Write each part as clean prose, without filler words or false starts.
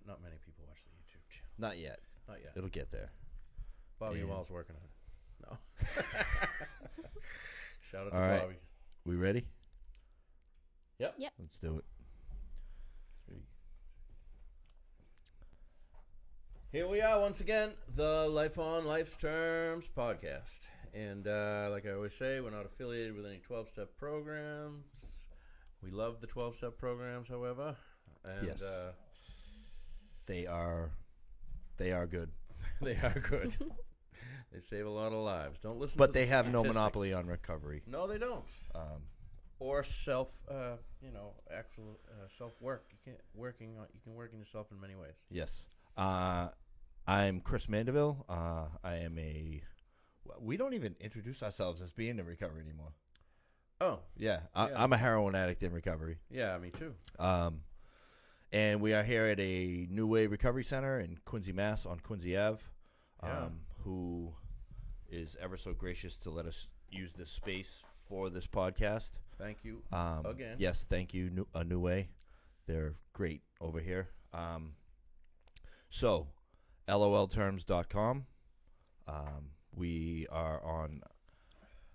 not many people watch the YouTube channel. Not yet. Not yet. It'll get there. Bobby Wall's working on it. No. Shout out to All right. Bobby. We ready? Yep. Let's do it. Here we are once again, the Life on Life's Terms podcast. And like I always say, we're not affiliated with any 12-step programs. We love the 12-step programs, however. And, yes. They are good. They are good. They save a lot of lives. Don't listen to But the they have no statistics. monopoly on recovery. No, they don't. Or actual self-work. You can work in yourself in many ways. Yes. I'm Chris Mandeville. I am we don't even introduce ourselves as being in recovery anymore. Oh. Yeah. I'm a heroin addict in recovery. Yeah, me too. And we are here at a New Way Recovery Center in Quincy, Mass. On Quincy Ave. Who is ever so gracious to let us use this space for this podcast. Thank you again. Yes, thank you, New Way. They're great over here. So, LOLTerms.com. We are on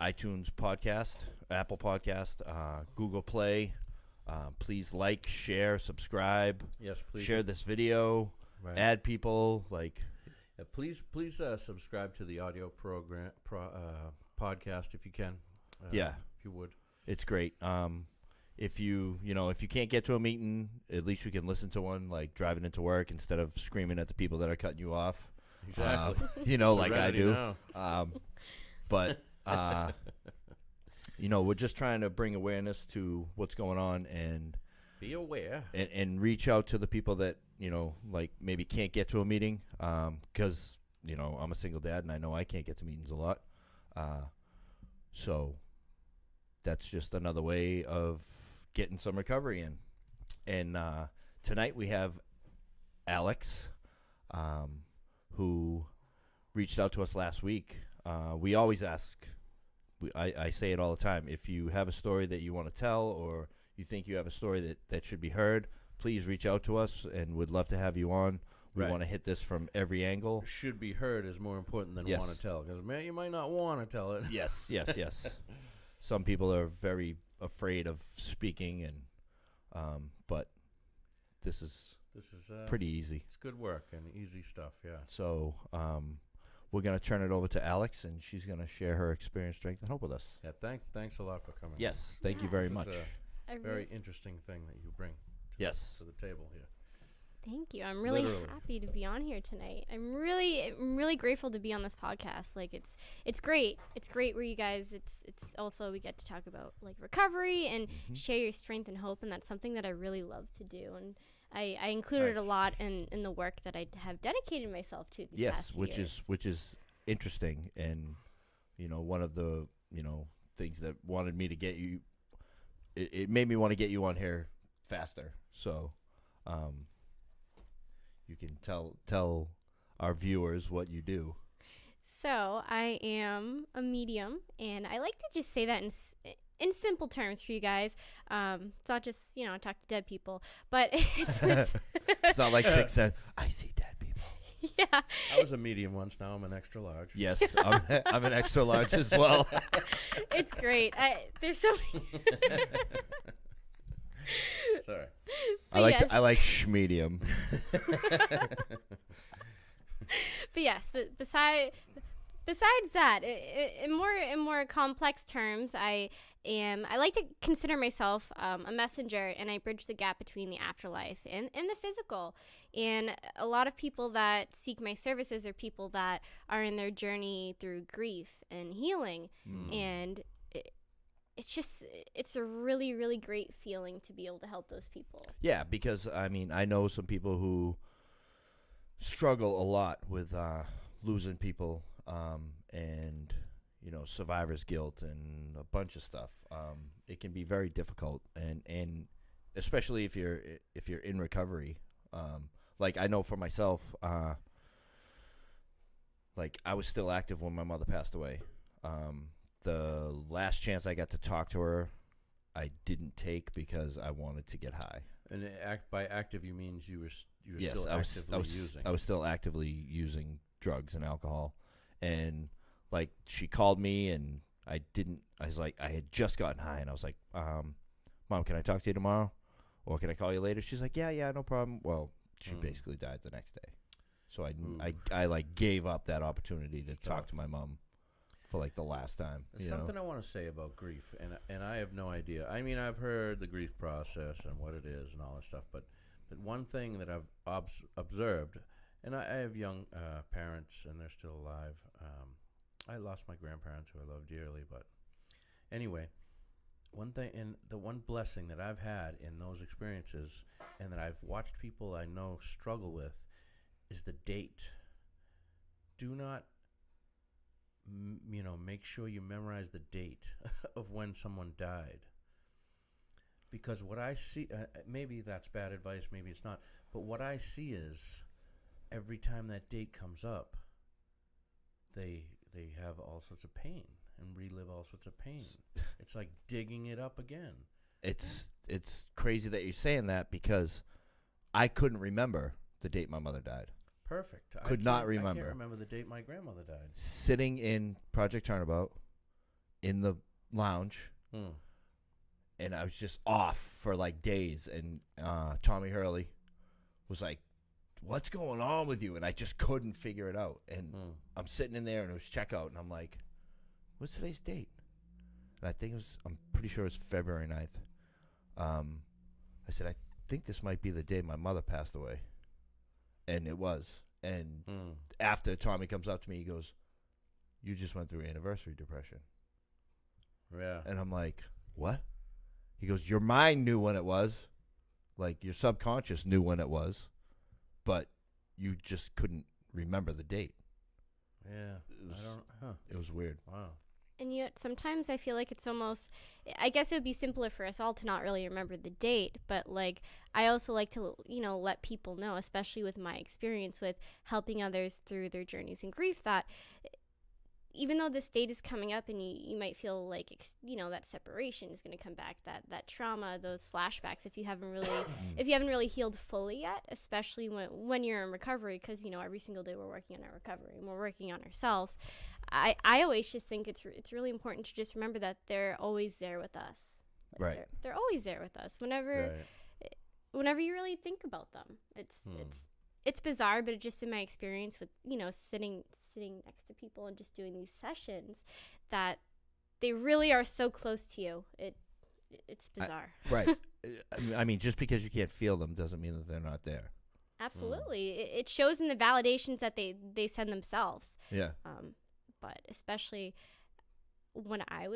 iTunes Podcast, Apple Podcast, Google Play. Please like, share, subscribe. Yes, please. Share this video. Right. Add people. Please subscribe to the audio program podcast if you can. If you would. It's great. If you can't get to a meeting, at least you can listen to one, like driving into work instead of screaming at the people that are cutting you off. Exactly. Like I do. Now. But we're just trying to bring awareness to what's going on and be aware and reach out to the people that maybe can't get to a meeting. Because I'm a single dad and I know I can't get to meetings a lot. So that's just another way of getting some recovery in. And tonight we have Alex, who reached out to us last week. We always ask, I say it all the time, if you have a story that you want to tell or you think you have a story that should be heard, please reach out to us and we'd love to have you on. We want to hit this from every angle. Should be heard is more important than want to tell, because you might not want to tell it. Yes. Some people are very afraid of speaking, and but this is pretty easy. It's good work and easy stuff, yeah. So we're gonna turn it over to Alex, and she's gonna share her experience, strength, and hope with us. Yeah, thanks a lot for coming. Yes, thank you very much. A very interesting thing that you bring to the table here. Thank you. I'm really happy to be on here tonight. I'm really grateful to be on this podcast. It's great. It's great where you guys. It's also we get to talk about recovery and share your strength and hope, and that's something that I really love to do. And I included it a lot in the work that I have dedicated myself to. These past which years. which is interesting, and one of the things that wanted me to get you. It made me want to get you on here faster. So. You can tell our viewers what you do. So I am a medium, and I like to just say that in simple terms for you guys. It's not just talk to dead people, but it's not like Sixth Sense. I see dead people. Yeah. I was a medium once. Now I'm an extra large. Yes, I'm an extra large as well. It's great. There's so many. Sorry. I like schmedium. But yes, besides that, in more complex terms, I like to consider myself a messenger, and I bridge the gap between the afterlife and the physical. And a lot of people that seek my services are people that are in their journey through grief and healing, and it's a really, really great feeling to be able to help those people. Yeah, because I know some people who struggle a lot with losing people, and survivor's guilt and a bunch of stuff. It can be very difficult, and especially if you're in recovery. I know for myself, I was still active when my mother passed away. The last chance I got to talk to her, I didn't take because I wanted to get high. And by active, you means you were Yes, still actively using. I was still actively using drugs and alcohol, and like she called me, and I was like, I had just gotten high, and I was like, Mom, can I talk to you tomorrow, or can I call you later? She's like, yeah, no problem. Well, she basically died the next day, so I like gave up that opportunity to talk to my mom for like the last time. There's something I want to say about grief, and I have no idea. I mean, I've heard the grief process and what it is and all that stuff, but one thing that I've observed, and I have young parents, and they're still alive. I lost my grandparents, who I love dearly, but anyway, one thing, and the one blessing that I've had in those experiences, and that I've watched people I know struggle with, is the date. Do not, make sure you memorize the date of when someone died. Because what I see, maybe that's bad advice, maybe it's not, but what I see is every time that date comes up, they have all sorts of pain and relive all sorts of pain. It's like digging it up again. It's crazy that you're saying that, because I couldn't remember the date my mother died. Perfect. Could not remember. I can't remember the date my grandmother died. Sitting in Project Turnabout in the lounge, and I was just off for like days, and Tommy Hurley was like, "What's going on with you?" And I just couldn't figure it out. And I'm sitting in there, and it was checkout, and I'm like, "What's today's date?" And I'm pretty sure it's February 9th. I said, "I think this might be the day my mother passed away." And it was. And after Tommy comes up to me, he goes, "You just went through anniversary depression." Yeah. And I'm like, "What?" He goes, "Your mind knew when it was. Like, your subconscious knew when it was. But you just couldn't remember the date." Yeah. It was weird. Wow. And yet sometimes I feel like it's almost, I guess it would be simpler for us all to not really remember the date, but like I also like to, let people know, especially with my experience with helping others through their journeys in grief, that even though this date is coming up and you might feel like, that separation is going to come back, that trauma, those flashbacks, if you haven't really healed fully yet, especially when you're in recovery, because, every single day we're working on our recovery and we're working on ourselves. I always just think it's really important to just remember that they're always there with us. Right. They're always there with us whenever you really think about them. It's bizarre, but just in my experience with, sitting next to people and just doing these sessions, that they really are so close to you. It's bizarre. Right. I mean, just because you can't feel them doesn't mean that they're not there. Absolutely. It shows in the validations that they send themselves. Yeah. But especially when I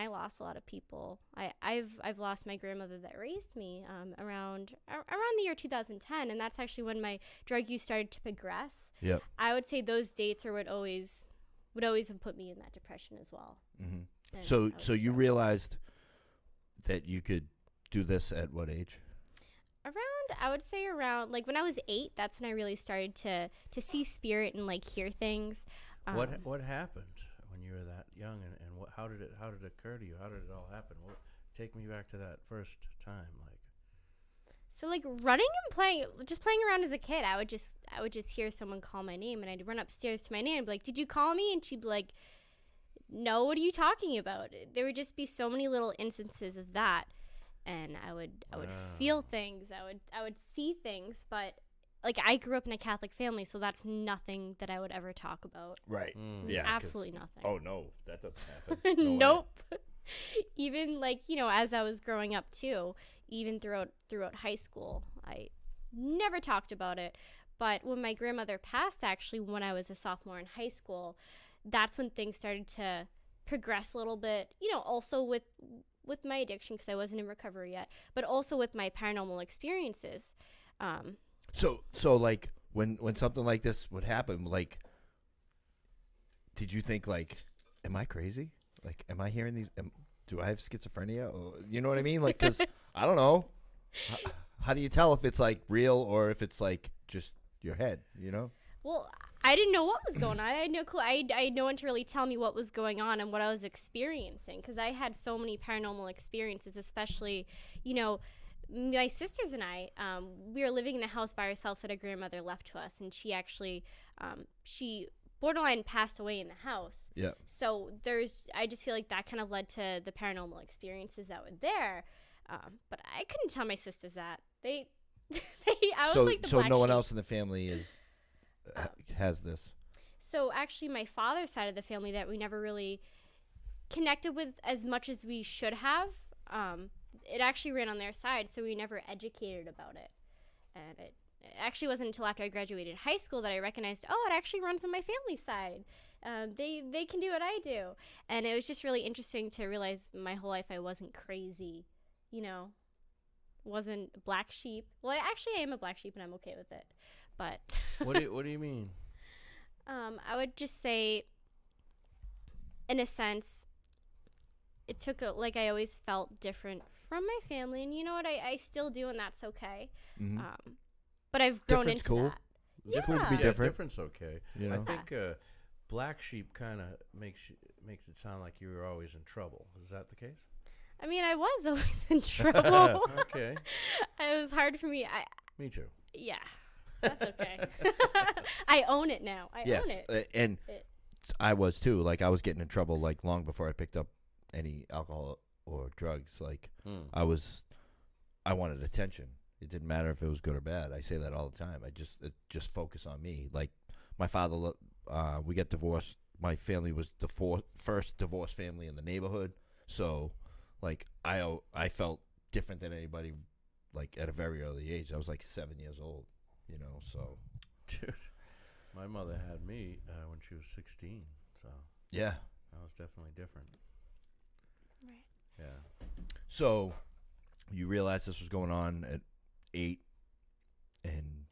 lost a lot of people, I've lost my grandmother that raised me around the year 2010, and that's actually when my drug use started to progress. Yep. I would say those dates would always have put me in that depression as well. Mm-hmm. So you realized that you could do this at what age? I would say around like when I was 8. That's when I really started to see spirit and like hear things. What happened when you were that young, and how did it occur to you? How did it all happen? Take me back to that first time, like. So like running and playing around as a kid, I would just hear someone call my name, and I'd run upstairs to my nanny and be like, "Did you call me?" And she'd be like, "No, what are you talking about?" There would just be so many little instances of that, and I would feel things, I would see things, but like I grew up in a Catholic family, so that's nothing that I would ever talk about. Right. Yeah. Absolutely nothing. Oh no, that doesn't happen. No nope. Even like, as I was growing up too, even throughout high school, I never talked about it. But when my grandmother passed, actually, when I was a sophomore in high school, that's when things started to progress a little bit, also with my addiction, because I wasn't in recovery yet, but also with my paranormal experiences. So like when something like this would happen, like, did you think like, am I crazy? Like, am I hearing these? Do I have schizophrenia? Or, you know what I mean? Like, because I don't know. How do you tell if it's like real or if it's like just your head? Well, I didn't know what was going on. I had no clue. I had no one to really tell me what was going on and what I was experiencing, because I had so many paranormal experiences, especially, my sisters and I, we were living in the house by ourselves that our grandmother left to us, and she actually, she borderline passed away in the house. Yeah. So I just feel like that kind of led to the paranormal experiences that were there. But I couldn't tell my sisters that. I was like the so black no one sheep. else in the family has this. So actually, my father's side of the family that we never really connected with as much as we should have. It actually ran on their side, so we never educated about it. And it actually wasn't until after I graduated high school that I recognized, oh, it actually runs on my family side. They can do what I do. And it was just really interesting to realize my whole life I wasn't crazy, wasn't a black sheep. Well, I am a black sheep, and I'm okay with it. But What do you mean? I would just say, in a sense, it took I always felt different from my family, and you know what, I still do, and that's okay. Mm-hmm. But I've grown Different's into cool. that. It's cool to be Yeah. different. Different's okay. You I know? think black sheep kind of makes it sound like you were always in trouble. Is that the case? I mean, I was always in trouble. Okay. It was hard for me. Me too. Yeah, that's okay. I own it now. I Yes, own it. and I was too. Like, I was getting in trouble long before I picked up any alcohol or drugs. Like, I wanted attention. It didn't matter if it was good or bad. I say that all the time. It just focus on me. Like, my father, we got divorced. My family was the first divorced family in the neighborhood. So, like, I felt different than anybody. Like, at a very early age, I was like 7 years old. So. Dude, my mother had me when she was 16. So Yeah. that was definitely different. Right. Yeah. So, you realized this was going on at 8, and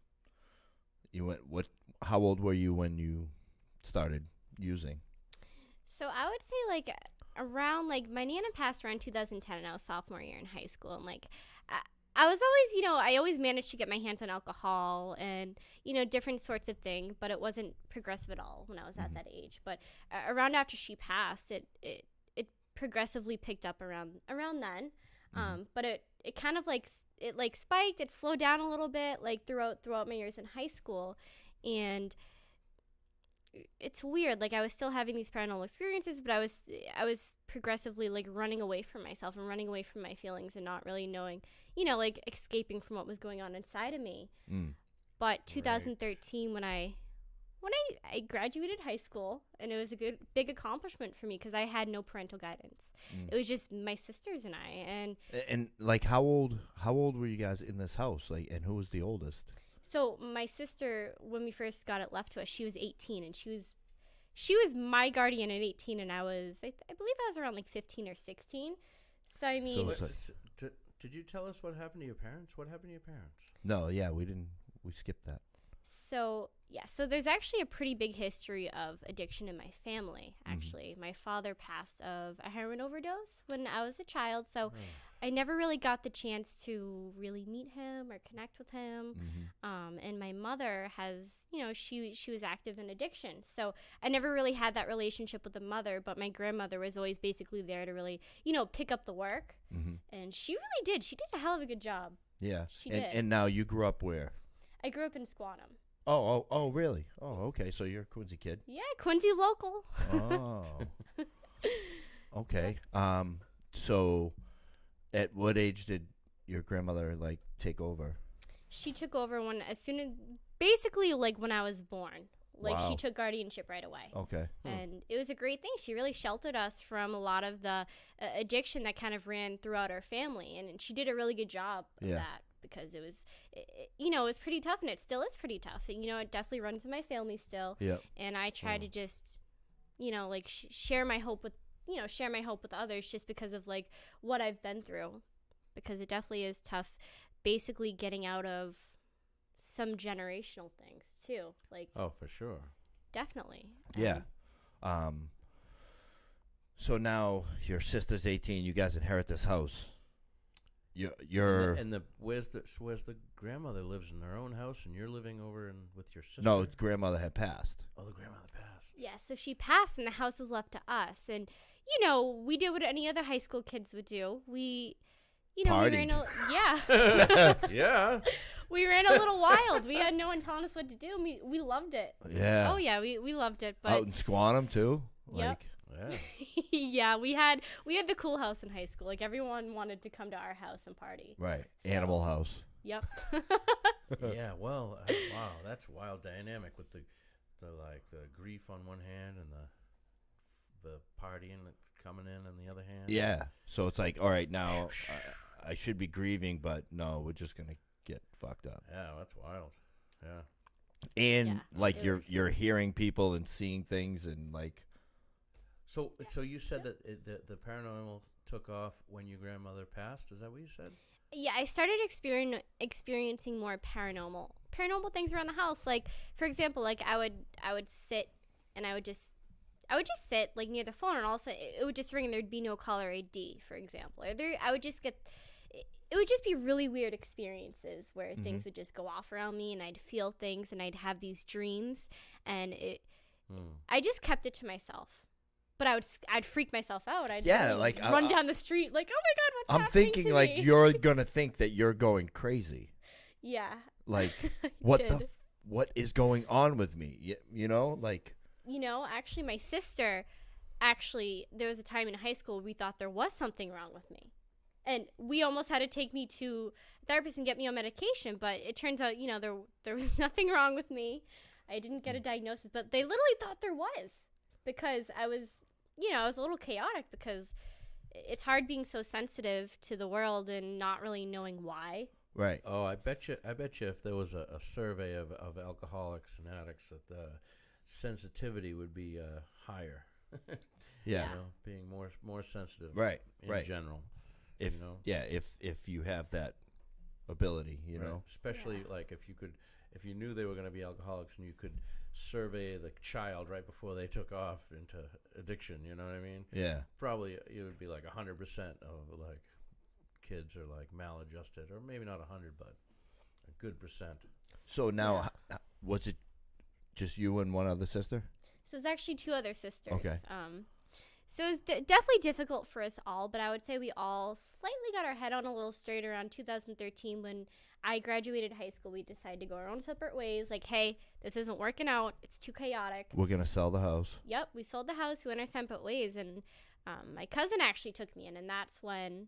you went. How old were you when you started using? So I would say around my Nana passed around 2010, and I was sophomore year in high school, and I was always, I always managed to get my hands on alcohol and, different sorts of things, but it wasn't progressive at all when I was at that age. But around after she passed, it progressively picked up around then. But it kind of spiked. It slowed down a little bit throughout my years in high school, and it's weird. I was still having these paranormal experiences, but I was progressively running away from myself and running away from my feelings and not really knowing, escaping from what was going on inside of me. But 2013, when I graduated high school, and it was a big accomplishment for me because I had no parental guidance. It was just my sisters and I. And how old were you guys in this house? And who was the oldest? So my sister, when we first got it left to us, she was 18, and she was my guardian at 18, and I believe I was around 15 or 16. So I mean, Did you tell us what happened to your parents? What happened to your parents? No, yeah, we didn't. We skipped that. So there's actually a pretty big history of addiction in my family. Actually, my father passed of a heroin overdose when I was a child, so I never really got the chance to really meet him or connect with him. And my mother has, she was active in addiction, so I never really had that relationship with the mother. But my grandmother was always basically there to really, pick up the work, and she really did. She did a hell of a good job. Yeah, she did. And now you grew up where? I grew up in Squantum. Oh, really? Oh, okay. So you're a Quincy kid. Yeah, Quincy local. Oh. Okay. So at what age did your grandmother take over? She took over when I was born. Wow. She took guardianship right away. Okay. And it was a great thing. She really sheltered us from a lot of the addiction that kind of ran throughout our family, and she did a really good job of that. Because it was pretty tough, and it still is pretty tough. And, it definitely runs in my family still. Yep. And I try to just, share my hope with others just because of, what I've been through. Because it definitely is tough basically getting out of some generational things, too. Oh, for sure. Definitely. Yeah. So now your sister's 18. You guys inherit this house. Where's the grandmother lives in their own house, and you're living over with your sister? No, grandmother had passed. Oh, the grandmother passed. Yeah, so she passed, and the house was left to us. And, we did what any other high school kids would do. We, you know, we Partied. Yeah. we ran a little wild. We had no one telling us what to do. And we loved it. Yeah. Oh yeah, we loved it. But Out in Squantum too. Yep. Like, Yeah. yeah, we had the cool house in high school. Like everyone wanted to come to our house and party. right. Animal House. Yep. Yeah. Well, wow, that's wild dynamic with the grief on one hand and the partying that's coming in on the other hand. Yeah. So it's like, all right, now I should be grieving, but no, we're just gonna get fucked up. Yeah, that's wild. Yeah. And Yeah, like it you're was- you're hearing people and seeing things and like, So you said that the paranormal took off when your grandmother passed. Is that what you said? Yeah, I started experiencing more paranormal things around the house. Like, for example, like I would sit and I would just sit like near the phone, and all of a sudden it would just ring and there'd be no caller ID, for example. Or I would just get, it would just be really weird experiences where things would just go off around me, and I'd feel things, and I'd have these dreams, and I just kept it to myself. But I'd freak myself out. I'd like, run down the street like, oh my god, what's I'm happening thinking to like me? you're gonna think that you're going crazy. Yeah. Like, I what did. what is going on with me? You know, like, You know, actually, my sister, there was a time in high school we thought there was something wrong with me. And we almost had to take me to a therapist and get me on medication. But it turns out, you know, there was nothing wrong with me. I didn't get a diagnosis. But they literally thought there was. Because I was a little chaotic, because it's hard being so sensitive to the world and not really knowing why. right. Oh, I bet you if there was a survey of alcoholics and addicts, that the sensitivity would be higher. Yeah. You know, being more sensitive. Right. In Right. general. If you know? if you have that ability, you Right. know. Especially like if you knew they were going to be alcoholics and you could survey the child right before they took off into addiction, you know what I mean? Yeah. Probably it would be like 100% of like kids are like maladjusted, or maybe not 100, but a good percent. So now, was it just you and one other sister? So it's actually two other sisters. Okay. So it was definitely difficult for us all, but I would say we all slightly got our head on a little straight around 2013 when I graduated high school. We decided to go our own separate ways. Like, hey, this isn't working out. It's too chaotic. We're gonna sell the house. Yep, we sold the house. We went our separate ways, and my cousin actually took me in, and that's when,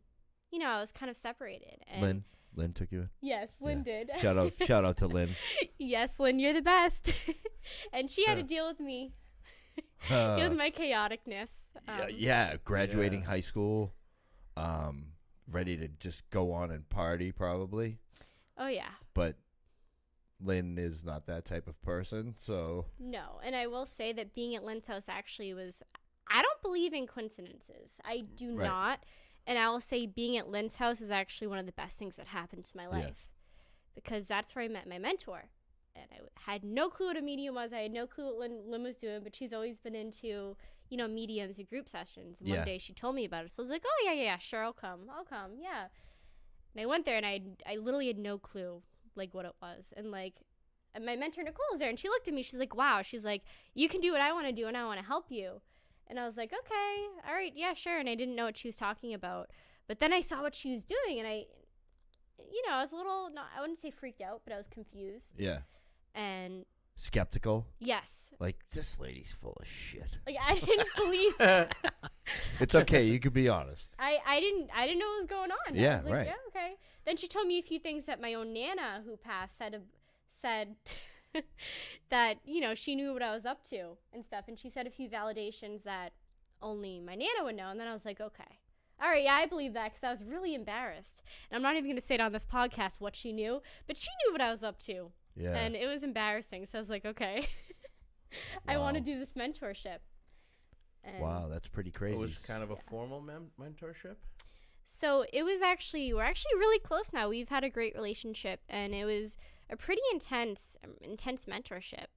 you know, I was kind of separated. And Lynn took you in. Yes, Lynn did. Shout out to Lynn. Yes, Lynn, you're the best. And she had to deal with me. Deal with my chaoticness. Graduating high school, ready to just go on and party probably. Oh yeah. But Lynn is not that type of person, so. No, and I will say that being at Lynn's house actually was, I don't believe in coincidences. I do Right. not. And I will say being at Lynn's house is actually one of the best things that happened to my life. Because that's where I met my mentor. And I had no clue what a medium was. I had no clue what Lynn was doing, but she's always been into, you know, mediums and group sessions. And one day she told me about it. So I was like, oh, yeah, sure, I'll come, yeah. And I went there, and I literally had no clue, like, what it was. And, like, and my mentor, Nicole, was there, and she looked at me. She's like, wow. She's like, you can do what I want to do, and I want to help you. And I was like, okay, all right, yeah, sure. And I didn't know what she was talking about. But then I saw what she was doing, and I was a little, I wouldn't say freaked out, but I was confused. Yeah. And Skeptical. yes. Like, this lady's full of shit. Like, I didn't believe It's okay. You can be honest. I didn't know what was going on. Yeah, I was like, right. yeah, okay. Then she told me a few things that my own Nana, who passed, said that, you know, she knew what I was up to and stuff. And she said a few validations that only my Nana would know. And then I was like, okay. All right, yeah, I believe that, because I was really embarrassed. And I'm not even going to say it on this podcast what she knew, but she knew what I was up to. Yeah. And it was embarrassing. So I was like, okay, I want to do this mentorship. And Wow, that's pretty crazy. It was kind of a formal mentorship. so we're actually really close now. We've had a great relationship, and it was a pretty intense mentorship.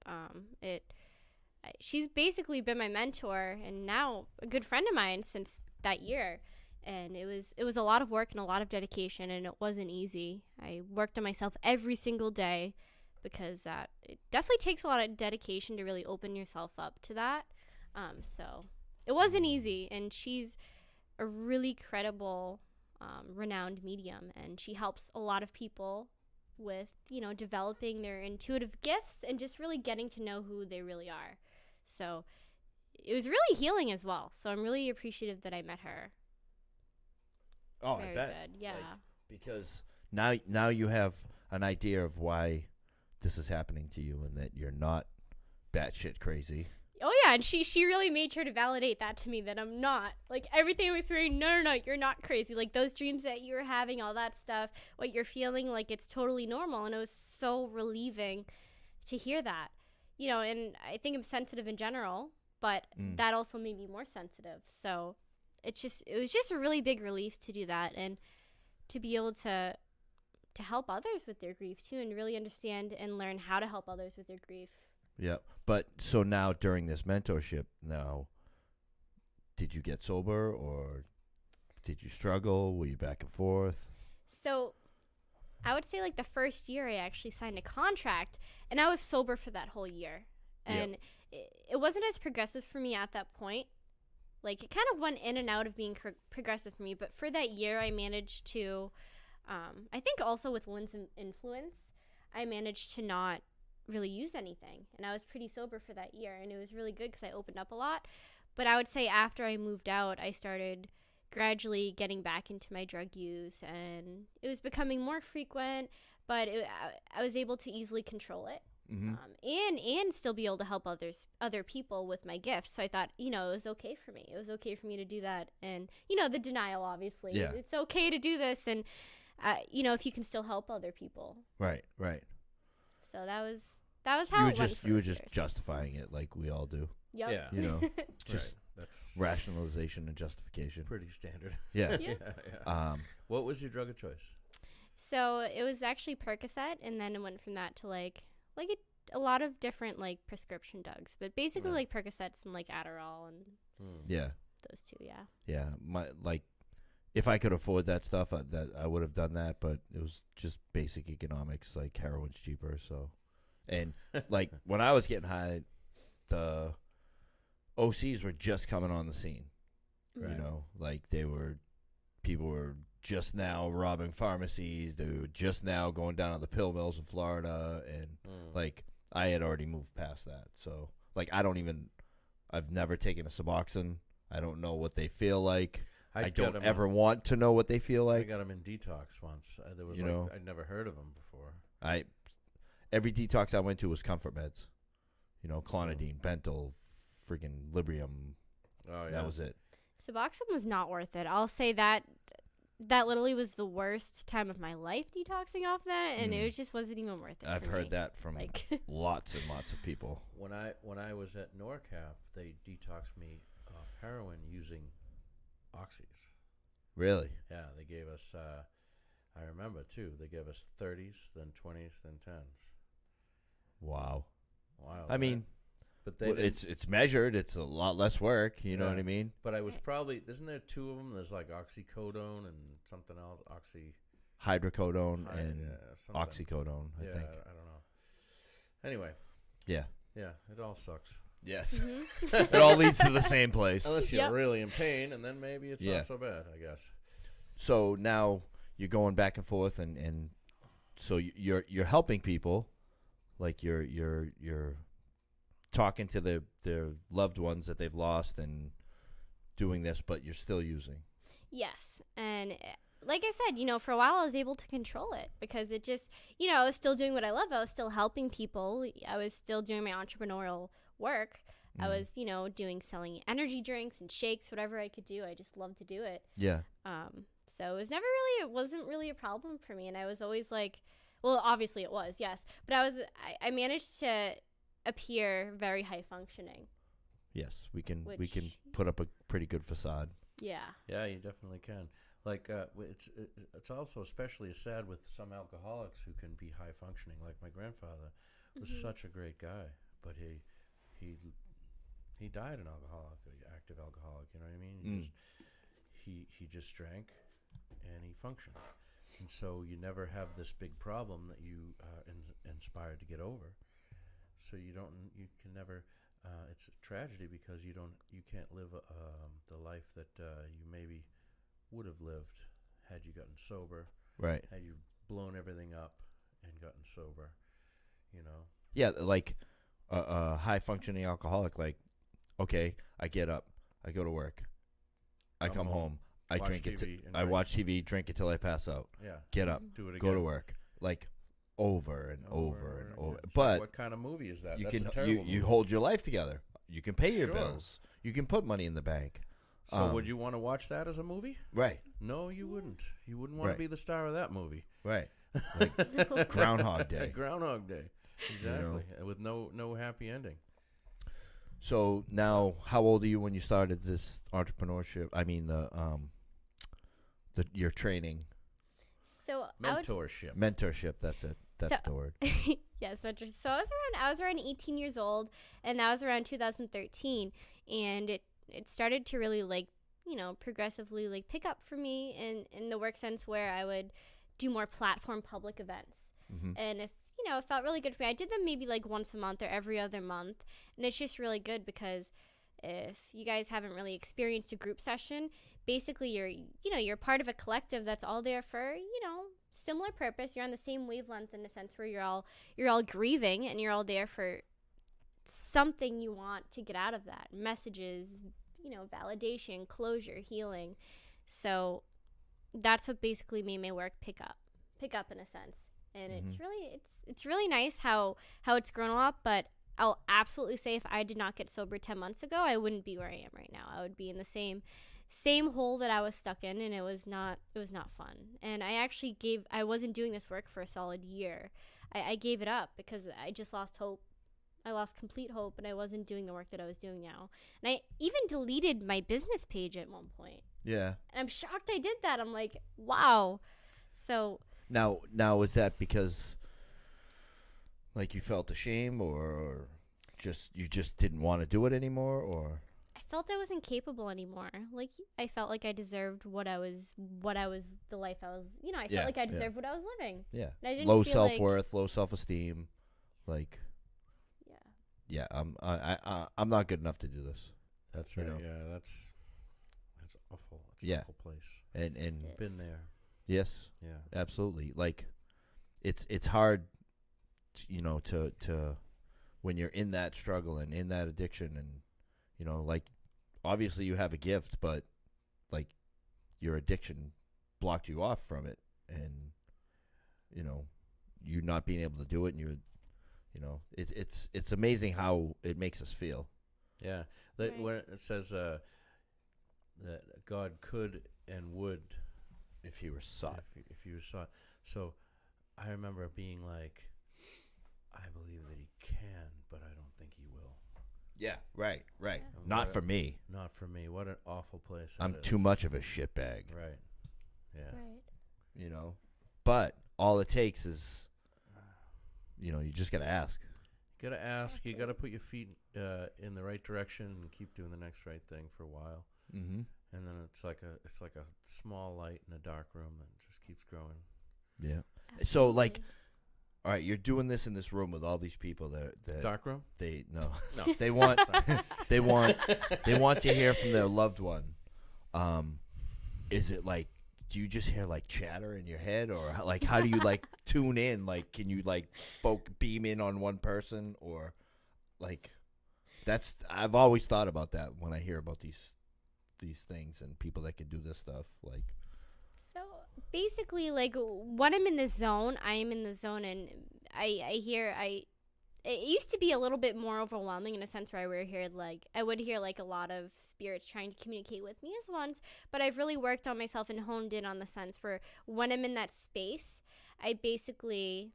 She's basically been my mentor and now a good friend of mine since that year. And it was a lot of work and a lot of dedication, and it wasn't easy. I worked on myself every single day, because it definitely takes a lot of dedication to really open yourself up to that. So it wasn't easy, and she's a really credible renowned medium, and she helps a lot of people with, developing their intuitive gifts and just really getting to know who they really are. So it was really healing as well. So I'm really appreciative that I met her. Oh, Very I bet. good. Yeah. Because now you have an idea of why this is happening to you and that you're not batshit crazy. Oh yeah, and she really made sure to validate that to me, that I'm not. Like, everything was saying, no, you're not crazy. Like, those dreams that you were having, all that stuff, what you're feeling, like, it's totally normal. And it was so relieving to hear that. And I think I'm sensitive in general, but that also made me more sensitive. So it was just a really big relief to do that, and to be able to help others with their grief too, and really understand and learn how to help others with their grief. Yeah. But so now during this mentorship, did you get sober or did you struggle? Were you back and forth? So I would say, like, the first year I actually signed a contract, and I was sober for that whole year. And it wasn't as progressive for me at that point. Like, it kind of went in and out of being progressive for me. But for that year, I managed to, I think also with Lynn's influence, I managed to not really use anything. And I was pretty sober for that year. And it was really good because I opened up a lot. But I would say after I moved out, I started gradually getting back into my drug use. And it was becoming more frequent. But I was able to easily control it. Mm-hmm. And still be able to help other people with my gifts. So I thought, it was okay for me. It was okay for me to do that. And, the denial, obviously. Yeah. It's okay to do this. And, if you can still help other people. Right. So that was how it went. You were just justifying it like we all do. Yep. Yeah. Just right. That's rationalization and justification. pretty standard. Yeah. Yeah. What was your drug of choice? So it was actually Percocet, and then it went from that to a lot of different prescription drugs, but basically Right. Percocets and Adderall and Yeah. those two. Yeah. Yeah. If I could afford that stuff, I would have done that, but it was just basic economics. Like, heroin's cheaper, so. And when I was getting high, the OCs were just coming on the scene. Right. People were just now robbing pharmacies. They were just now going down to the pill mills in Florida, and I had already moved past that. So I've never taken a Suboxone. I don't know what they feel like. I don't ever want to know what they feel like. I got them in detox once. There was I'd never heard of them before. Every detox I went to was comfort meds. Clonidine, Bentyl, freaking Librium. Oh yeah, that was it. Suboxone was not worth it. I'll say that literally was the worst time of my life detoxing off that, and it just wasn't even worth it. I've heard that from lots and lots of people. When I was at NorCap, they detoxed me off heroin using oxys. Really? Yeah, they gave us. I remember too. They gave us 30s, then 20s, then 10s. Wow. I mean, but it's measured. It's a lot less work. You know what I mean? But I was probably, isn't there two of them? There's oxycodone and something else. Hydrocodone and oxycodone. I think. I don't know. Anyway. Yeah. Yeah. It all sucks. Yes. It all leads to the same place. Unless you're really in pain, and then maybe it's not so bad, I guess. So now you're going back and forth, and so you're helping people, you're talking to their loved ones that they've lost and doing this, but you're still using. Yes, and like I said, for a while I was able to control it because it just, I was still doing what I love. I was still helping people. I was still doing my entrepreneurial work. I was, selling energy drinks and shakes, whatever I could do. I just loved to do it. Yeah. So it wasn't really a problem for me. And I was always well, obviously it was, yes. But I managed to appear very high functioning. Yes, we can put up a pretty good facade. Yeah. Yeah, you definitely can. It's also especially sad with some alcoholics who can be high functioning. Like my grandfather was such a great guy, but he died an alcoholic, active alcoholic. You know what I mean? He just drank, and he functioned, and so you never have this big problem that you inspired to get over. So you can never. It's a tragedy because you can't live the life that you maybe would have lived had you gotten sober, Right. had you blown everything up and gotten sober, you know. Yeah, like a high functioning alcoholic. Like, okay, I get up, I go to work, I come home, I watch drink TV I and watch TV, drink it till I pass out. Yeah. Get up, Do it again. go to work, like over and over and over. It's But like, what kind of movie is that? you That's can a terrible you movie. hold your life together. You can pay your Sure. bills. You can put money in the bank. So would you want to watch that as a movie? Right. No, you wouldn't. You wouldn't want Right. to be the star of that movie. Right. Like Groundhog Day. Groundhog Day. Exactly. With no happy ending. So now, how old are you when you started this entrepreneurship? I mean, your training, So Mentorship. That's it. That's the word. yes, mentorship. So I was around 18 years old, and that was around 2013, and it started to really progressively pick up for me in the work sense where I would do more platform public events. Mm-hmm. And if it felt really good for me. I did them maybe once a month or every other month, and it's just really good because if you guys haven't really experienced a group session, basically you're part of a collective that's all there for similar purpose. You're on the same wavelength in a sense where you're all grieving, and you're all there for something you want to get out of that. Messages, validation, closure, healing. So that's what basically made my work pick up in a sense. And it's really nice how it's grown a lot, but I'll absolutely say if I did not get sober 10 months ago, I wouldn't be where I am right now. I would be in the same hole that I was stuck in, and it was not fun. And I wasn't doing this work for a solid year. I gave it up because I just lost hope. I lost complete hope, and I wasn't doing the work that I was doing now. And I even deleted my business page at one point. Yeah. And I'm shocked I did that. I'm like, wow. So Now is that because you felt ashamed or you just didn't want to do it anymore, or? I felt I wasn't capable anymore. I felt like I deserved what I was the life I was, I felt like I deserved what I was living. Yeah. And I didn't low feel self-worth, low self-esteem, yeah, I'm not good enough to do this. That's right. Yeah, that's awful. It's an awful place. And been there. Yes. Yeah. Absolutely. It's hard, to when you're in that struggle and in that addiction, and obviously you have a gift, but your addiction blocked you off from it, and you not being able to do it, and it's amazing how it makes us feel. Yeah. Right. When it says that God could and would If he were sought. if you sought. So I remember being like, I believe that he can, but I don't think he will. Yeah, right. Yeah. Not for me. Not for me. What an awful place. I'm that too is. much of a shitbag. Right. Yeah. Right. But all it takes is, you just got to ask. You gotta ask. Exactly. You gotta put your feet in the right direction and keep doing the next right thing for a while. Mm-hmm. And then it's like a small light in a dark room that just keeps growing. Yeah. So, Absolutely. all right, you're doing this in this room with all these people that Dark room? no No. they want they want to hear from their loved one. Is it do you just hear chatter in your head, or how do you tune in? Can you beam in on one person, or I've always thought about that when I hear about these things and people that can do this stuff. So basically, when I'm in the zone, I am in the zone, and it used to be a little bit more overwhelming in a sense where I would hear a lot of spirits trying to communicate with me as ones, but I've really worked on myself and honed in on the sense where when I'm in that space, I basically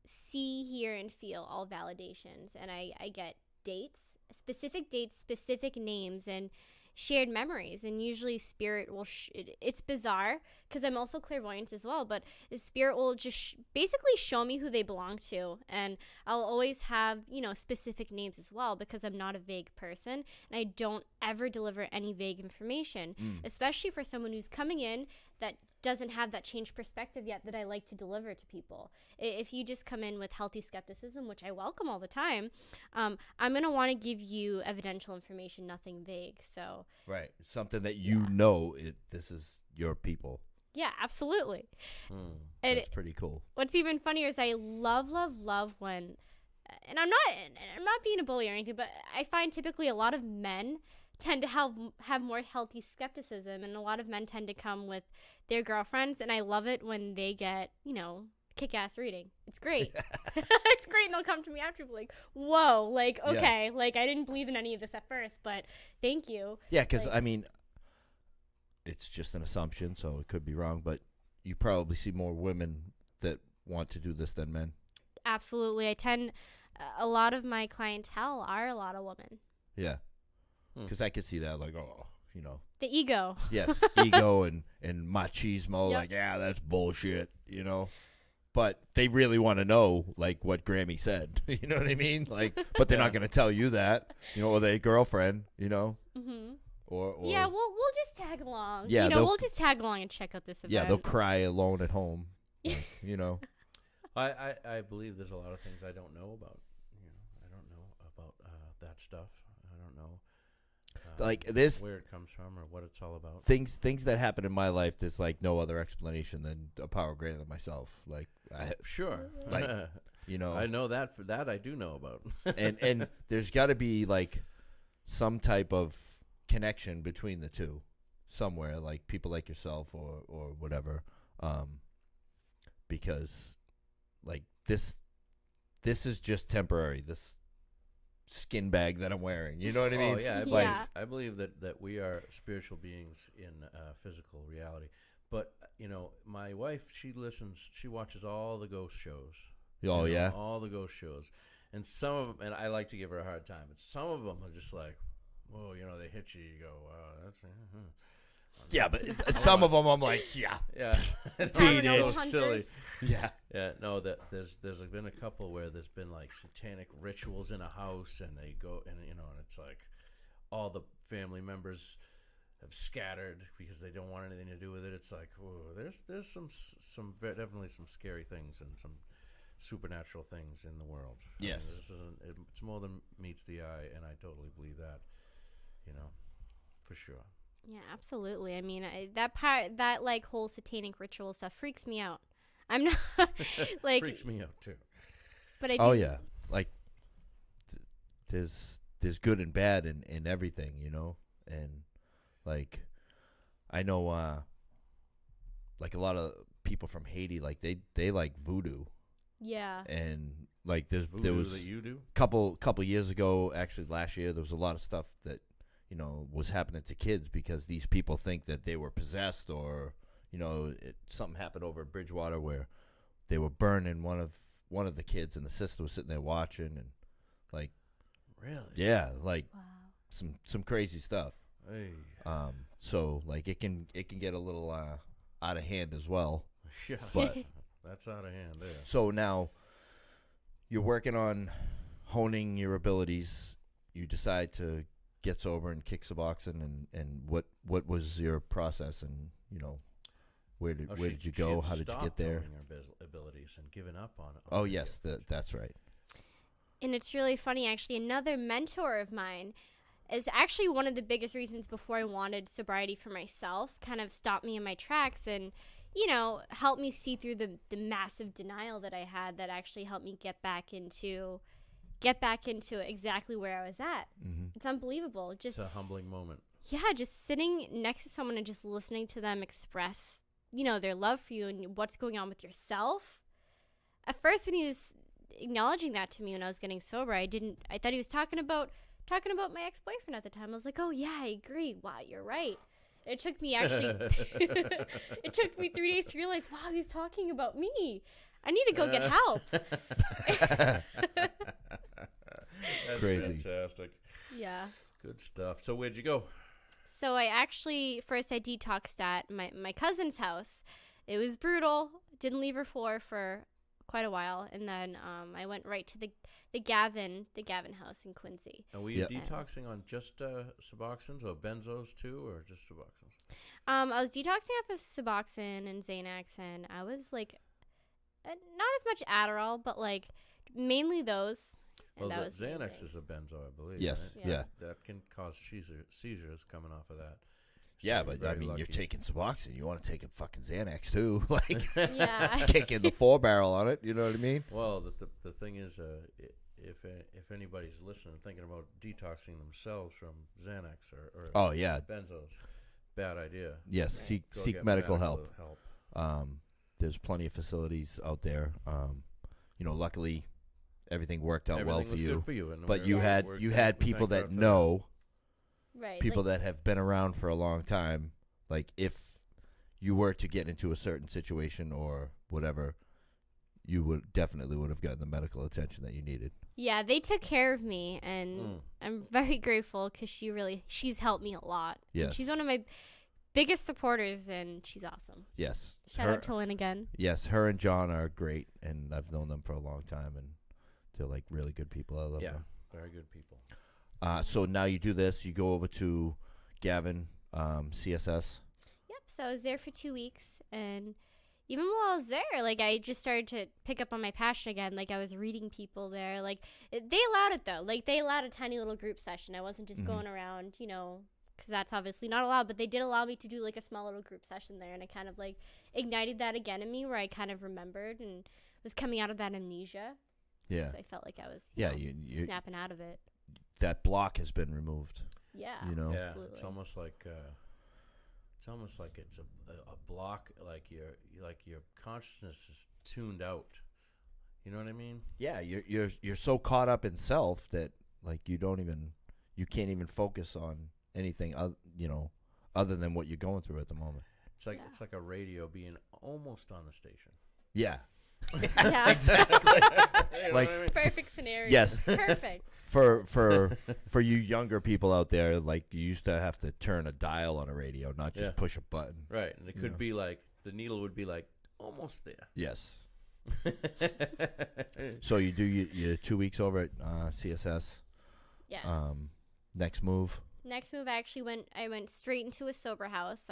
see, hear, and feel all validations, and I get dates, specific names, and shared memories. And usually spirit will it's bizarre because I'm also clairvoyant as well, but the spirit will just basically show me who they belong to, and I'll always have specific names as well because I'm not a vague person, and I don't ever deliver any vague information, especially for someone who's coming in doesn't have that changed perspective yet that I like to deliver to people. If you just come in with healthy skepticism, which I welcome all the time, I'm going to want to give you evidential information, nothing vague. So Right. Something that you know this is your people. yeah, absolutely. And That's pretty cool. what's even funnier is I love when, and I'm not being a bully or anything, but I find typically a lot of men tend to have more healthy skepticism, and a lot of men tend to come with their girlfriends, and I love it when they get, kick-ass reading. It's great. It's great, and they'll come to me after and be like, whoa, like, okay, like, I didn't believe in any of this at first, but thank you. Yeah, because, like, I mean, it's just an assumption, so it could be wrong, but you probably see more women that want to do this than men. Absolutely. A lot of my clientele are a lot of women. Yeah. Because I could see that, like, The ego. yes, ego and machismo, Yep. like, yeah, that's bullshit, But they really want to know, like, what Grammy said, you know what I mean? Like, but they're not going to tell you that, or their girlfriend, Mm-hmm. or Yeah, we'll just tag along. Yeah, we'll just tag along and check out this event. yeah, they'll cry alone at home, I believe there's a lot of things I don't know about. I don't know about that stuff. I don't know. Like this, where it comes from or what it's all about. Things that happen in my life, there's like no other explanation than a power greater than myself. Like, Sure. like, I know that. For that I do know about. and there's got to be like some type of connection between the two somewhere, like people like yourself or whatever, because like this is just temporary. This skin bag that I'm wearing, you know what I mean? Oh yeah, Yeah. I believe that we are spiritual beings in physical reality. But my wife, she watches all the ghost shows. Oh yeah, all the ghost shows, and some of them, and I like to give her a hard time. But some of them are just like, whoa, they hit you. You go, wow, that's. Yeah, but some of them I'm like, yeah, Beat so it. silly. yeah. Yeah, no, that there's been a couple where there's been like satanic rituals in a house, and they go and and it's like all the family members have scattered because they don't want anything to do with it. It's like, oh, there's some definitely some scary things and some supernatural things in the world. Yes, it's more than meets the eye, and I totally believe that, for sure. Yeah, absolutely. I mean, that like whole satanic ritual stuff freaks me out. I'm not like freaks me out too. But I do. Oh yeah, like there's good and bad in everything, and like I know like a lot of people from Haiti, like they like voodoo. Yeah. And like there Voodoo was that you do? couple years ago, actually last year, there was a lot of stuff that was happening to kids because these people think that they were possessed, or something happened over at Bridgewater where they were burning one of the kids, and the sister was sitting there watching, and like, really, yeah, like Wow. some crazy stuff. Hey. So like it can get a little out of hand as well. Yeah, But that's out of hand there. so now you're working on honing your abilities. You decide to get sober and kick Suboxone, and what was your process, and where did you go? How did you get there? Honing her abilities and given up on it. Oh yes, that's right. And it's really funny, actually. Another mentor of mine is actually one of the biggest reasons before I wanted sobriety for myself, kind of stopped me in my tracks and, helped me see through the massive denial that I had, that actually helped me get back into exactly where I was at. Mm-hmm. It's unbelievable. Just It's a humbling moment. Yeah, just sitting next to someone and just listening to them express, their love for you and what's going on with yourself. At first, when he was acknowledging that to me when I was getting sober, I thought he was talking about my ex-boyfriend at the time. I was like, oh yeah, I agree. Wow, you're right. It took me it took me 3 days to realize, wow, he's talking about me. I need to go get help. That's Crazy. fantastic. Yeah. Good stuff. So where'd you go? So I detoxed at my cousin's house. It was brutal. Didn't leave her for quite a while, and then I went right to the Gavin house in Quincy. And were you detoxing on just Suboxones or benzos too, or just Suboxones? I was detoxing off of Suboxone and Xanax, and I was like, not as much Adderall, but like mainly those. Well, Xanax is a benzo, I believe. Yes, right? yeah. That can cause seizures coming off of that. So yeah, but I mean, you're taking Suboxone. You want to take a fucking Xanax too, like yeah, kicking the 4-barrel on it. You know what I mean? Well, the thing is, if anybody's listening, thinking about detoxing themselves from Xanax or Oh yeah, benzos, bad idea. yes. Right. Seek medical help. There's plenty of facilities out there. Luckily, everything worked out well for was you. Good for you, and But you had people that know. right. People that have been around for a long time, like if you were to get into a certain situation or whatever, you would have gotten the medical attention that you needed. Yeah, they took care of me, and I'm very grateful because she's helped me a lot. Yes. And she's one of my biggest supporters, and she's awesome. Yes. Shout out to Lynn again. Yes, her and John are great, and I've known them for a long time, and they're like really good people. I love them. Very good people. So now you do this. You go over to Gavin, CSS. Yep. So I was there for 2 weeks, and even while I was there, like I just started to pick up on my passion again. Like I was reading people there. Like they allowed it though. Like they allowed a tiny little group session. I wasn't just going around, because that's obviously not allowed. But they did allow me to do like a small little group session there, and it kind of like ignited that again in me, where I kind of remembered and was coming out of that amnesia. Yeah. So I felt like I was you snapping out of it. That block has been removed. Yeah. Yeah, absolutely. it's almost like it's a block, like your consciousness is tuned out. You know what I mean? Yeah, you're so caught up in self that like you can't even focus on anything other than what you're going through at the moment. It's like a radio being almost on the station. Yeah. Yeah. Exactly. You know Like what I mean? Perfect scenario. Yes. Perfect. For you younger people out there, like you used to have to turn a dial on a radio, not just push a button. Right, and it could be like the needle would be like almost there. Yes. So you do your 2 weeks over at CSS. Yes. Next move. Next move, I went straight into a sober house.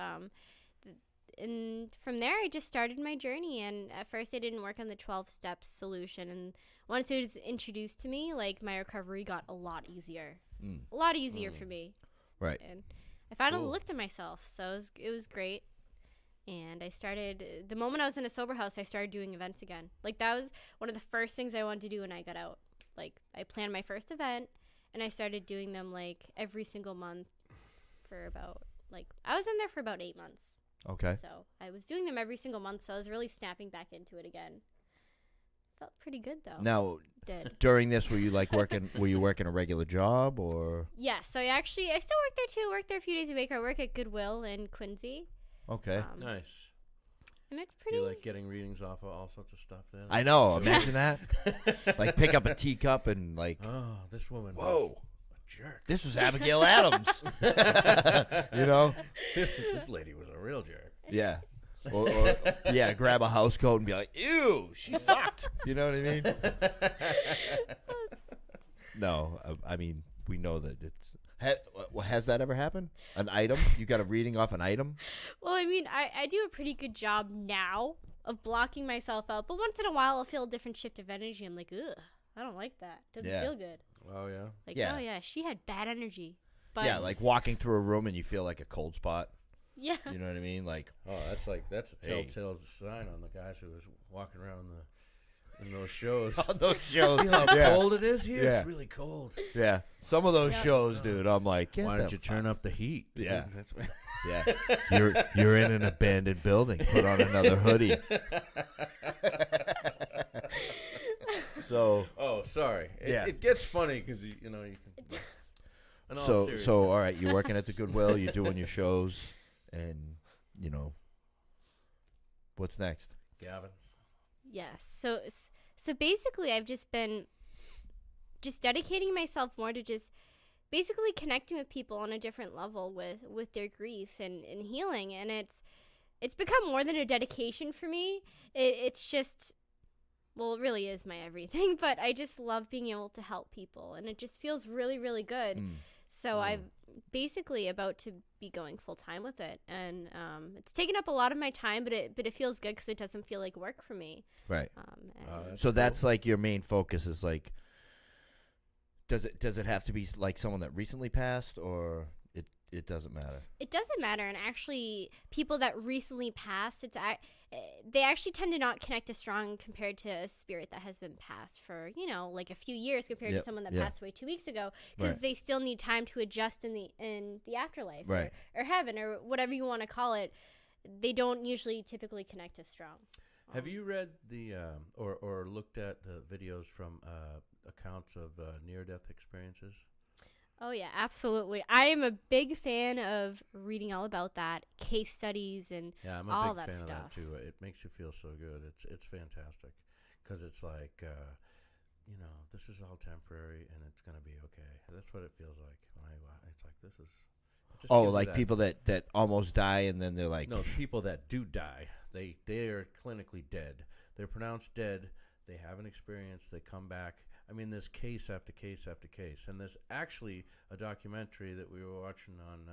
And from there, I just started my journey. And at first, I didn't work on the 12-step solution. And once it was introduced to me, like my recovery got a lot easier. A lot easier for me. Right. And I finally looked at myself, so it was great. And I started, the moment I was in a sober house, I started doing events again. Like that was one of the first things I wanted to do when I got out. Like I planned my first event, and I started doing them like every single month for about, like, I was in there for about 8 months. Okay. So I was doing them every single month, so I was really snapping back into it again. Felt pretty good though. Now, Did. during this, were you working a regular job or? Yeah, so I still work there too. Work there a few days a week. I work at Goodwill in Quincy. Okay. Nice. And it's pretty. You like getting readings off of all sorts of stuff there? I know. Imagine that. Like pick up a teacup and like. Oh, this woman. Whoa. Was a jerk. This was Abigail Adams. You know. This lady was a real jerk. Yeah. Or yeah, grab a house coat and be like, ew, she sucked. You know what I mean? No, I mean, we know that it's. Has that ever happened? An item? You got a reading off an item? Well, I mean, I do a pretty good job now of blocking myself out, but once in a while I'll feel a different shift of energy. I'm like, ugh, I don't like that. Doesn't feel good. Oh, yeah? Like, Yeah. oh, yeah, she had bad energy. But Yeah, like walking through a room and you feel like a cold spot. yeah. You know what I mean? Like, Oh, that's a telltale sign on the guys who was walking around in those shows. on those shows. Feel how Yeah. cold it is here? Yeah. It's really cold. Yeah. Some of those Yeah. shows, dude, I'm like, Why don't you turn up the heat? dude? Yeah. That's Yeah. You're in an abandoned building. Put on another hoodie. So Oh, sorry. Yeah. It gets funny because you can. In all so seriousness. all right, you're working at the Goodwill, you're doing your shows, and what's next? Gavin. Yes. So basically, I've just been dedicating myself more to just basically connecting with people on a different level with their grief and healing, and it's become more than a dedication for me. It's just well, it really is my everything, but I just love being able to help people, and it just feels really, really good. So I'm basically about to be going full time with it, and it's taken up a lot of my time, but it feels good because it doesn't feel like work for me. Right. So that's like your main focus is like, does it have to be like someone that recently passed, or it doesn't matter? It doesn't matter, and actually, people that recently passed, they actually tend to not connect as strong compared to a spirit that has been passed for, like a few years compared to someone that passed away 2 weeks ago, because they still need time to adjust in the afterlife, or heaven, or whatever you want to call it. They don't usually typically connect as strong. Have you read the or looked at the videos from accounts of near-death experiences? Oh, yeah, absolutely. I am a big fan of reading all about that, case studies, and all that stuff. Yeah, I'm a big fan of that, too. It makes you feel so good. It's fantastic because it's like, this is all temporary, and it's going to be okay. That's what it feels like. It's like, this is... like people that almost die, and then they're like... No, people that do die. They are clinically dead. They're pronounced dead. They have an experience. They come back. I mean, there's case after case after case. And there's actually a documentary that we were watching on,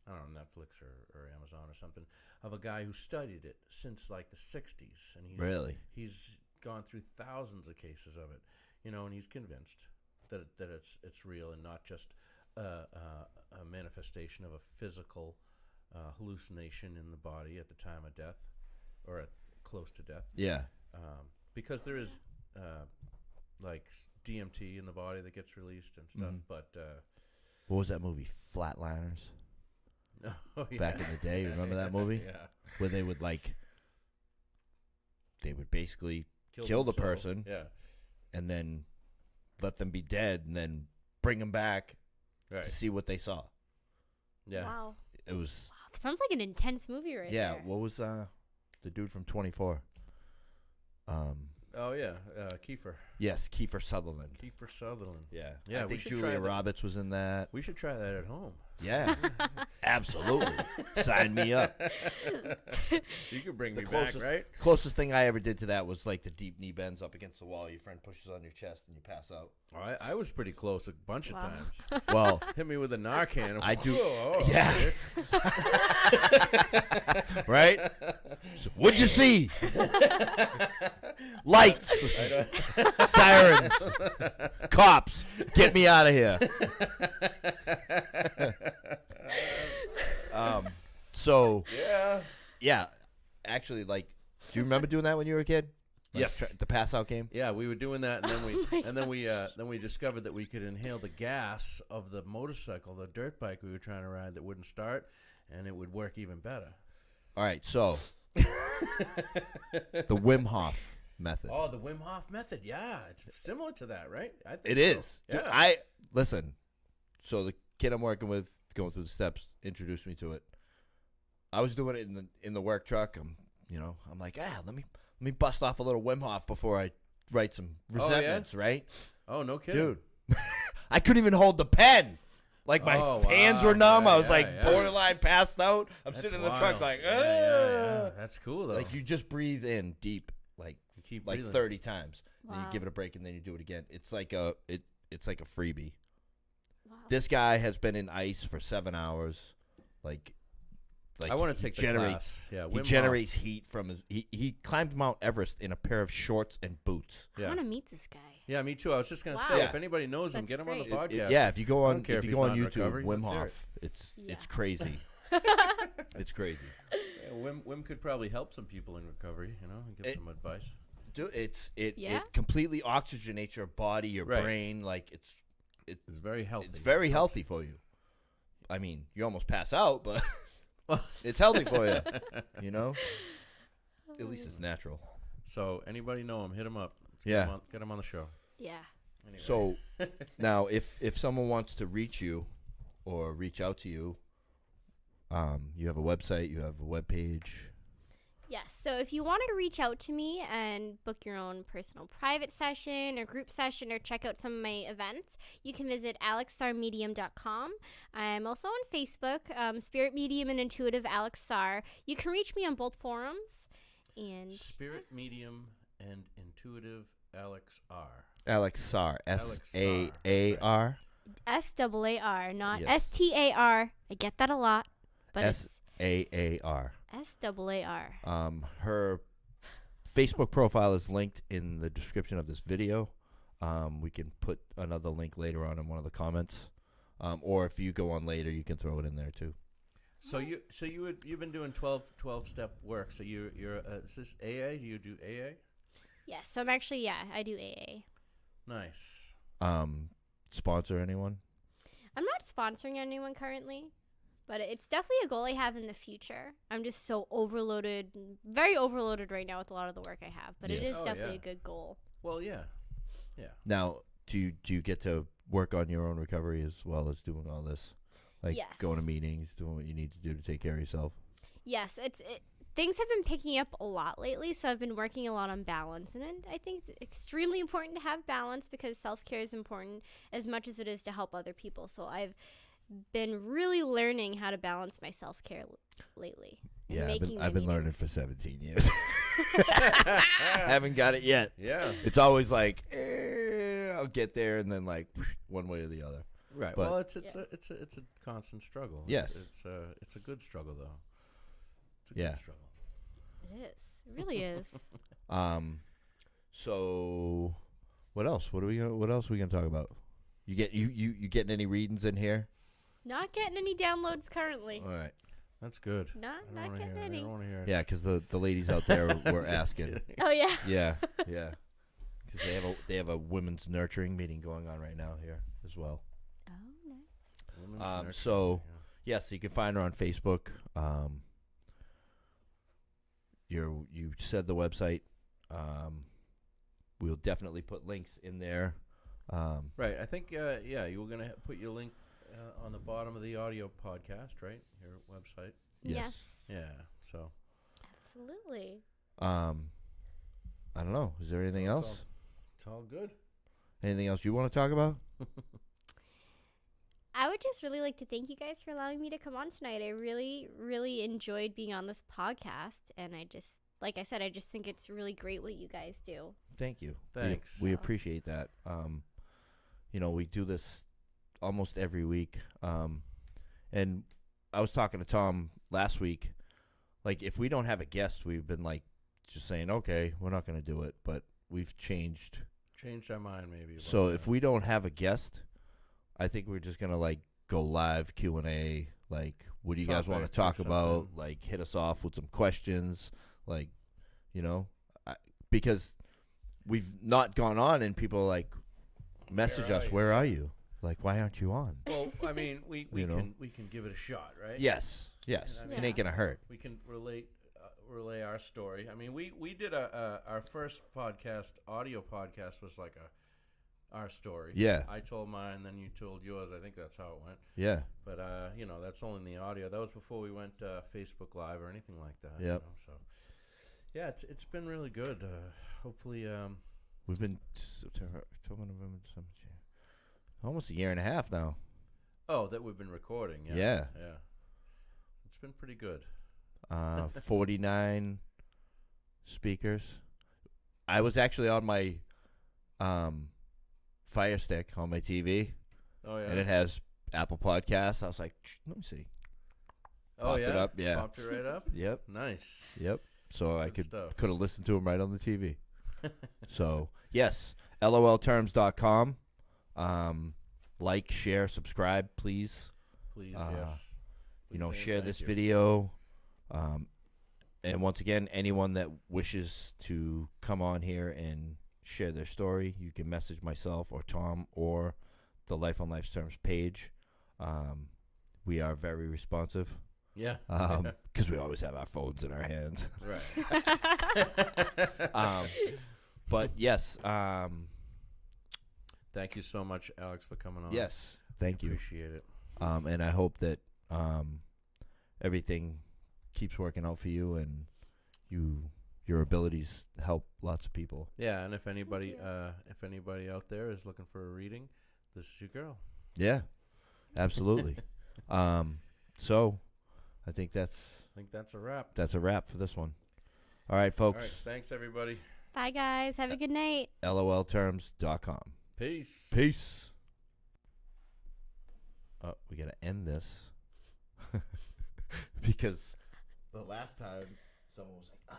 I don't know, Netflix or Amazon or something, of a guy who studied it since like the 60s. And he's gone through thousands of cases of it, and he's convinced that it's real and not just a manifestation of a physical hallucination in the body at the time of death or close to death. Yeah. Because there is... like DMT in the body that gets released and stuff, but what was that movie? Flatliners. Oh, yeah. Back in the day, remember that movie? Yeah. Where they would basically kill the person, and then let them be dead, and then bring them back to see what they saw. Yeah. Wow. It was. Wow, that sounds like an intense movie, right? Yeah. There. What was the dude from 24? Oh yeah, Kiefer. Yes, Kiefer Sutherland. Kiefer Sutherland. Yeah, yeah. I think Julia Roberts was in that. We should try that at home. Yeah, absolutely. Sign me up. You could bring me back, right? Closest thing I ever did to that was like the deep knee bends up against the wall. Your friend pushes on your chest and you pass out. Oh, I was pretty close a bunch of times. Well, hit me with a Narcan. I do. Oh, yeah. Right? So, what'd you see? Lights, sirens, cops. Get me out of here. So yeah. Actually, like, do you remember doing that when you were a kid? Like, yes, the pass out game. Yeah, we were doing that, and then we discovered that we could inhale the gas of the motorcycle, the dirt bike we were trying to ride that wouldn't start, and it would work even better. All right, so the Wim Hof method. Oh, the Wim Hof method. Yeah, it's similar to that, right? I think it is. Yeah. Dude, listen. So the kid I'm working with, going through the steps, introduced me to it. I was doing it in the work truck. I'm like, let me bust off a little Wim Hof before I write some resentments, right? Oh, no kidding. Dude, I couldn't even hold the pen. Like, my hands were numb. I was borderline passed out. That's sitting in the truck like, yeah. That's cool, though. Like, you just breathe in deep, like, you keep like breathing. 30 times. Wow. Then you give it a break, and then you do it again. It's like a freebie. Wow. This guy has been in ice for 7 hours. Like I want to take the class. Yeah, he generates heat from his. He climbed Mount Everest in a pair of shorts and boots. I want to meet this guy. Yeah, me too. I was just gonna say, if anybody knows him, get him on the podcast. If you go on if YouTube, Wim Hof, it's crazy. It's crazy. Yeah, Wim could probably help some people in recovery. And give some advice. Dude, it completely oxygenates your body, your brain. Like it's very healthy. It's very healthy for you. I mean, you almost pass out, but it's healthy for you. At least it's natural. So anybody know him? Hit him up. Let's get him on the show. Yeah. Anyway. So now, if someone wants to reach you or reach out to you, you have a website, you have a webpage. Yes. So if you wanted to reach out to me and book your own personal private session or group session or check out some of my events, you can visit alexsarmedium.com. I'm also on Facebook, Spirit Medium and Intuitive Alex Sar. You can reach me on both forums. And Spirit Medium and intuitive Alex R. Alex Sar. Alex Sar, SAAR. SAAR, not Yes. STAR. I get that a lot, but it's SAAR. SAAR. Her Facebook profile is linked in the description of this video. We can put another link later on in one of the comments. Or if you go on later, you can throw it in there too. So you've been doing 12 step work. So you're is this AA? Do you do AA? Yes, I'm actually, I do AA. Nice. Sponsor anyone? I'm not sponsoring anyone currently, but it's definitely a goal I have in the future. I'm just so overloaded, very overloaded right now with a lot of the work I have, but it Yes. is definitely a good goal. Well, yeah. Now, do you get to work on your own recovery as well as doing all this? Like Yes. going to meetings, doing what you need to do to take care of yourself? Yes, things have been picking up a lot lately, so I've been working a lot on balance, and I think it's extremely important to have balance because self-care is important as much as it is to help other people. So I've been really learning how to balance my self-care lately. and Yeah, making I've my been learning meetings. for 17 years. Haven't got it yet. Yeah. It's always like, I'll get there, and then like one way or the other. Right. But- Well, it's a constant struggle. Yes. It's a good struggle though. It's a Yeah. good struggle. It is. It really is. So what else? What else are we gonna talk about? You getting any readings in here? Not getting any downloads currently. All right. That's good. Not I don't wanna getting hear it. I any. don't want to hear it. Yeah, because the ladies out there were Just asking. kidding. Oh yeah. Yeah, yeah. Because they have a women's nurturing meeting going on right now here as well. Oh nice. Women's nurturing, So- yeah. Yes, you can find her on Facebook. You said the website. We'll definitely put links in there. Right. I think, you were going to put your link on the bottom of the audio podcast, right? Your website. Yes. Yeah. So. Absolutely. I don't know. Is there anything So else? It's all good. Anything else you want to talk about? I would just really like to thank you guys for allowing me to come on tonight. I really, really enjoyed being on this podcast, and I just, like I said, I just think it's really great what you guys do. Thank you. Thanks. We appreciate that. We do this almost every week. And I was talking to Tom last week. Like, if we don't have a guest, we've been like just saying, okay, we're not going to do it. But we've changed. Changed our mind, maybe. about So that. if we don't have a guest, I think we're just going to like go live Q&A. Like, what do you guys want to Topic or talk about? something. Like, hit us off with some questions. Like, because we've not gone on and people like message us, where are you? Like, why aren't you on? Well, I mean, we You know? can give it a shot, right? Yes. I It mean- ain't going to hurt. We can relay our story. I mean, we did our first podcast, audio podcast, was like our story. Yeah. I told mine, then you told yours. I think that's how it went. Yeah. But that's only in the audio. That was before we went Facebook Live or anything like that. Yep. So yeah, it's been really good. Hopefully, We've been September, October, November, December, January. Almost a year and a half now. that we've been recording. Yeah. Yeah. Yeah. It's been pretty good. 49 speakers. I was actually on my Fire Stick on my TV, Oh yeah. and it has Apple Podcasts. I was like, let me see. oh popped yeah. it up, yeah. Popped it right up. Yep, Nice. yep. So I Good could stuff. have listened to them right on the TV. So yes, LOLTerms.com. Like, share, subscribe, please. Please, Uh, yes. Please and Share thank this you. video. And once again, anyone that wishes to come on here and share their story, you can message myself or Tom or the Life on Life's Terms page. We are very responsive Yeah. because we always have our phones in our hands. Right. But yes, Thank you so much, Alex, for coming on. yes, thank you. Appreciate it. And I hope that everything keeps working out for you and your abilities help lots of people. Yeah, and if anybody you. out there is looking for a reading, this is your girl. Yeah, absolutely. So I think I think that's a wrap. that's a wrap for this one. All right, All folks. right, thanks everybody. Bye, guys. Have a good night. LOLTerms.com. Peace. Peace. Oh, we got to end this. Because the last time someone was like,